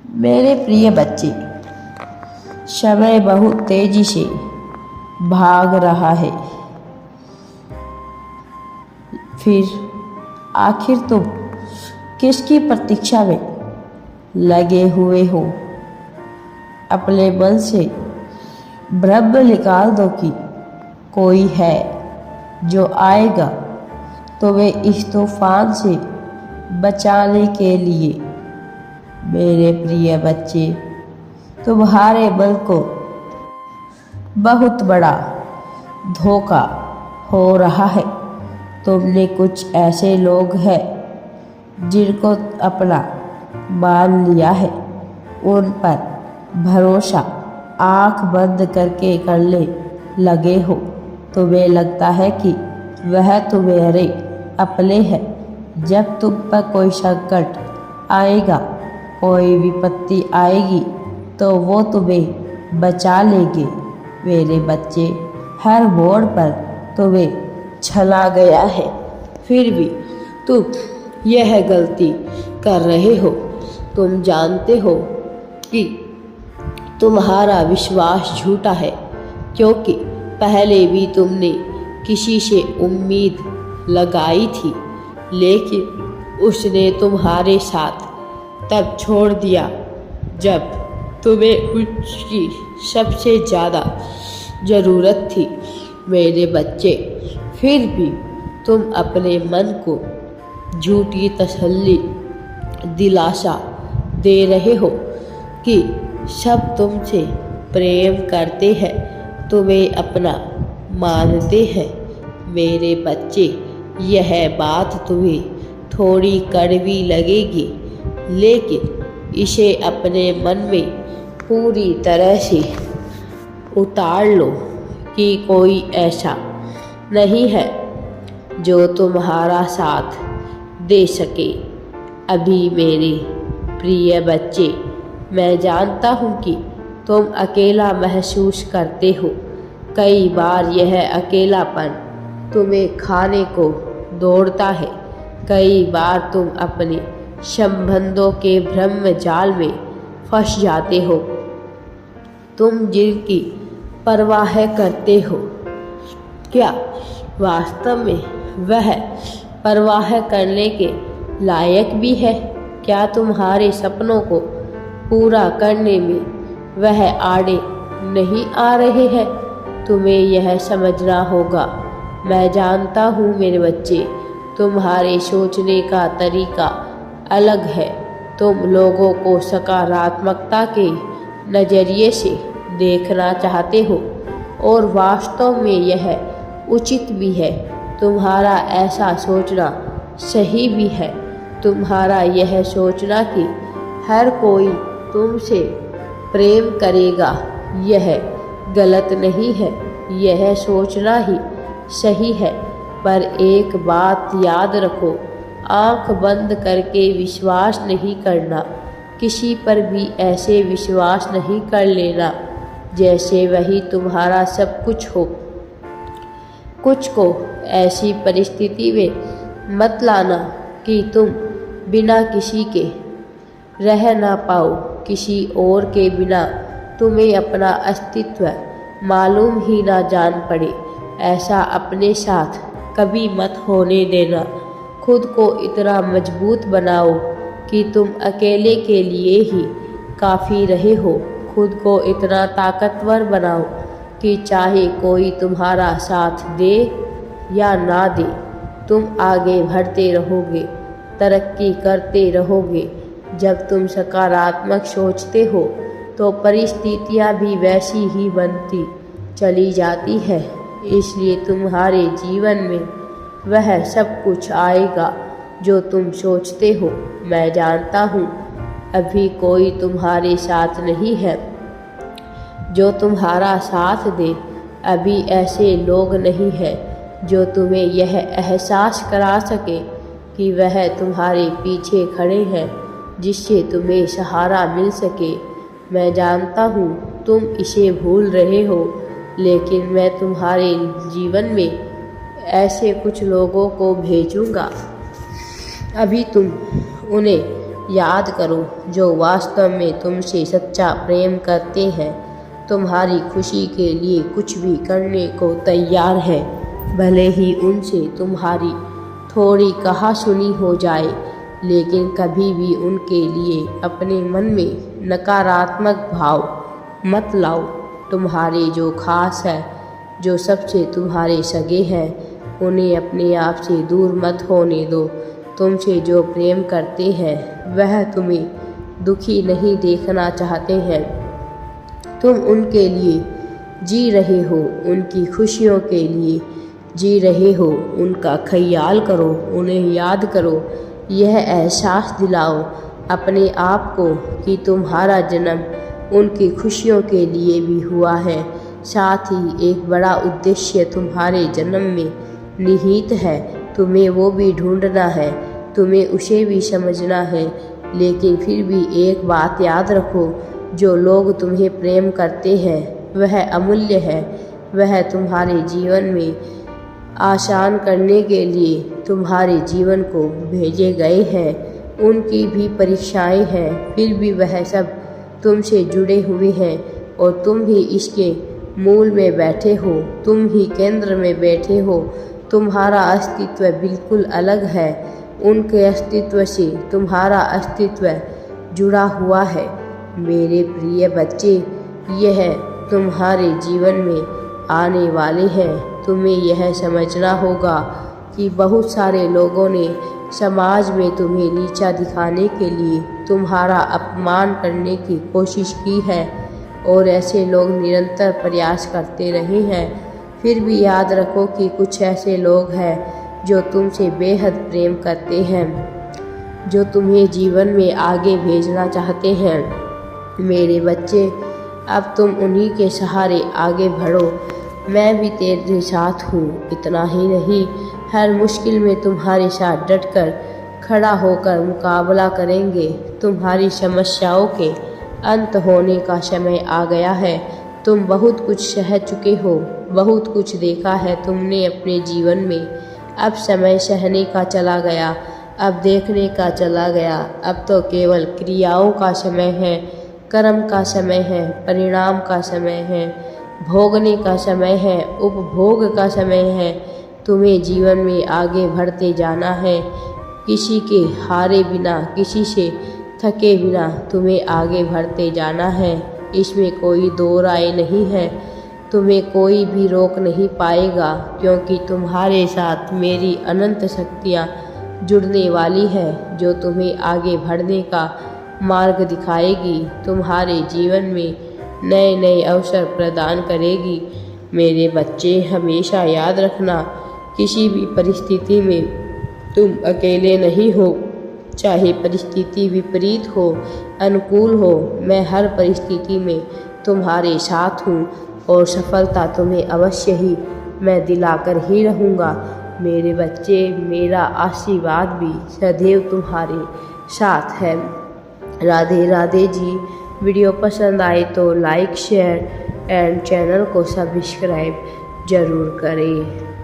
मेरे प्रिय बच्चे, समय बहुत तेजी से भाग रहा है। फिर आखिर तुम किसकी प्रतीक्षा में लगे हुए हो? अपने मन से भ्रम निकाल दो कि कोई है जो आएगा तुम्हें इस तूफान से बचाने के लिए। मेरे प्रिय बच्चे, तुम्हारे मन को बहुत बड़ा धोखा हो रहा है। तुमने कुछ ऐसे लोग हैं जिनको अपना मान लिया है, उन पर भरोसा आंख बंद करके करने लगे हो। तुम्हें लगता है कि वह तुम्हारे अपने हैं। जब तुम पर कोई संकट आएगा, कोई विपत्ति आएगी, तो वो तुम्हें बचा लेंगे। मेरे बच्चे, हर मोड़ पर तुम्हें छला गया है, फिर भी तुम यह गलती कर रहे हो। तुम जानते हो कि तुम्हारा विश्वास झूठा है, क्योंकि पहले भी तुमने किसी से उम्मीद लगाई थी, लेकिन उसने तुम्हारे साथ तब छोड़ दिया जब तुम्हें उसकी सबसे ज़्यादा ज़रूरत थी। मेरे बच्चे, फिर भी तुम अपने मन को झूठी तसल्ली दिलासा दे रहे हो कि सब तुमसे प्रेम करते हैं, तुम्हें अपना मानते हैं। मेरे बच्चे, यह बात तुम्हें थोड़ी कड़वी लगेगी, लेकिन इसे अपने मन में पूरी तरह से उतार लो कि कोई ऐसा नहीं है जो तुम्हारा साथ दे सके। अभी मेरे प्रिय बच्चे, मैं जानता हूँ कि तुम अकेला महसूस करते हो। कई बार यह अकेलापन तुम्हें खाने को दौड़ता है। कई बार तुम अपने संबंधों के भ्रम जाल में फंस जाते हो। तुम जिनकी परवाह करते हो, क्या वास्तव में वह परवाह करने के लायक भी है? क्या तुम्हारे सपनों को पूरा करने में वह आड़े नहीं आ रहे हैं? तुम्हें यह समझना होगा। मैं जानता हूँ मेरे बच्चे, तुम्हारे सोचने का तरीका अलग है। तुम लोगों को सकारात्मकता के नज़रिए से देखना चाहते हो, और वास्तव में यह उचित भी है। तुम्हारा ऐसा सोचना सही भी है। तुम्हारा यह सोचना कि हर कोई तुमसे प्रेम करेगा, यह गलत नहीं है। यह सोचना ही सही है। पर एक बात याद रखो, आंख बंद करके विश्वास नहीं करना। किसी पर भी ऐसे विश्वास नहीं कर लेना जैसे वही तुम्हारा सब कुछ हो। कुछ को ऐसी परिस्थिति में मत लाना कि तुम बिना किसी के रह ना पाओ। किसी और के बिना तुम्हें अपना अस्तित्व मालूम ही ना जान पड़े। ऐसा अपने साथ कभी मत होने देना। खुद को इतना मजबूत बनाओ कि तुम अकेले के लिए ही काफ़ी रहे हो। खुद को इतना ताकतवर बनाओ कि चाहे कोई तुम्हारा साथ दे या ना दे, तुम आगे बढ़ते रहोगे, तरक्की करते रहोगे। जब तुम सकारात्मक सोचते हो तो परिस्थितियाँ भी वैसी ही बनती चली जाती है। इसलिए तुम्हारे जीवन में वह सब कुछ आएगा जो तुम सोचते हो। मैं जानता हूँ अभी कोई तुम्हारे साथ नहीं है जो तुम्हारा साथ दे। अभी ऐसे लोग नहीं हैं जो तुम्हें यह एहसास करा सके कि वह तुम्हारे पीछे खड़े हैं, जिससे तुम्हें सहारा मिल सके। मैं जानता हूँ तुम इसे भूल रहे हो, लेकिन मैं तुम्हारे जीवन में ऐसे कुछ लोगों को भेजूँगा। अभी तुम उन्हें याद करो जो वास्तव में तुमसे सच्चा प्रेम करते हैं, तुम्हारी खुशी के लिए कुछ भी करने को तैयार है, भले ही उनसे तुम्हारी थोड़ी कहा सुनी हो जाए, लेकिन कभी भी उनके लिए अपने मन में नकारात्मक भाव मत लाओ। तुम्हारे जो खास है, जो सबसे तुम्हारे सगे हैं, उन्हें अपने आप से दूर मत होने दो। तुमसे जो प्रेम करते हैं वह तुम्हें दुखी नहीं देखना चाहते हैं। तुम उनके लिए जी रहे हो, उनकी खुशियों के लिए जी रहे हो। उनका ख्याल करो, उन्हें याद करो, यह एहसास दिलाओ अपने आप को कि तुम्हारा जन्म उनकी खुशियों के लिए भी हुआ है। साथ ही एक बड़ा उद्देश्य तुम्हारे जन्म में निहित है, तुम्हें वो भी ढूंढना है, तुम्हें उसे भी समझना है। लेकिन फिर भी एक बात याद रखो, जो लोग तुम्हें प्रेम करते हैं वह अमूल्य है, वह तुम्हारे जीवन में आसान करने के लिए तुम्हारे जीवन को भेजे गए हैं। उनकी भी परीक्षाएं हैं, फिर भी वह सब तुमसे जुड़े हुए हैं और तुम ही इसके मूल में बैठे हो, तुम ही केंद्र में बैठे हो। तुम्हारा अस्तित्व बिल्कुल अलग है, उनके अस्तित्व से तुम्हारा अस्तित्व जुड़ा हुआ है। मेरे प्रिय बच्चे, यह तुम्हारे जीवन में आने वाले हैं। तुम्हें यह समझना होगा कि बहुत सारे लोगों ने समाज में तुम्हें नीचा दिखाने के लिए तुम्हारा अपमान करने की कोशिश की है और ऐसे लोग निरंतर प्रयास करते रहे हैं। फिर भी याद रखो कि कुछ ऐसे लोग हैं जो तुमसे बेहद प्रेम करते हैं, जो तुम्हें जीवन में आगे भेजना चाहते हैं। मेरे बच्चे, अब तुम उन्हीं के सहारे आगे बढ़ो। मैं भी तेरे साथ हूँ। इतना ही नहीं, हर मुश्किल में तुम्हारे साथ डटकर खड़ा होकर मुकाबला करेंगे। तुम्हारी समस्याओं के अंत होने का समय आ गया है। तुम बहुत कुछ सह चुके हो, बहुत कुछ देखा है तुमने अपने जीवन में। अब समय सहने का चला गया, अब देखने का चला गया। अब तो केवल क्रियाओं का समय है, कर्म का समय है, परिणाम का समय है, भोगने का समय है, उपभोग का समय है। तुम्हें जीवन में आगे बढ़ते जाना है, किसी के हारे बिना, किसी से थके बिना तुम्हें आगे बढ़ते जाना है। इसमें कोई दो राय नहीं है। तुम्हें कोई भी रोक नहीं पाएगा, क्योंकि तुम्हारे साथ मेरी अनंत शक्तियाँ जुड़ने वाली है, जो तुम्हें आगे बढ़ने का मार्ग दिखाएगी, तुम्हारे जीवन में नए नए अवसर प्रदान करेगी। मेरे बच्चे, हमेशा याद रखना, किसी भी परिस्थिति में तुम अकेले नहीं हो। चाहे परिस्थिति विपरीत हो, अनुकूल हो, मैं हर परिस्थिति में तुम्हारे साथ हूँ और सफलता तुम्हें अवश्य ही मैं दिलाकर ही रहूँगा। मेरे बच्चे, मेरा आशीर्वाद भी सदैव तुम्हारे साथ है। राधे राधे जी। वीडियो पसंद आए तो लाइक, शेयर एंड चैनल को सब्सक्राइब ज़रूर करें।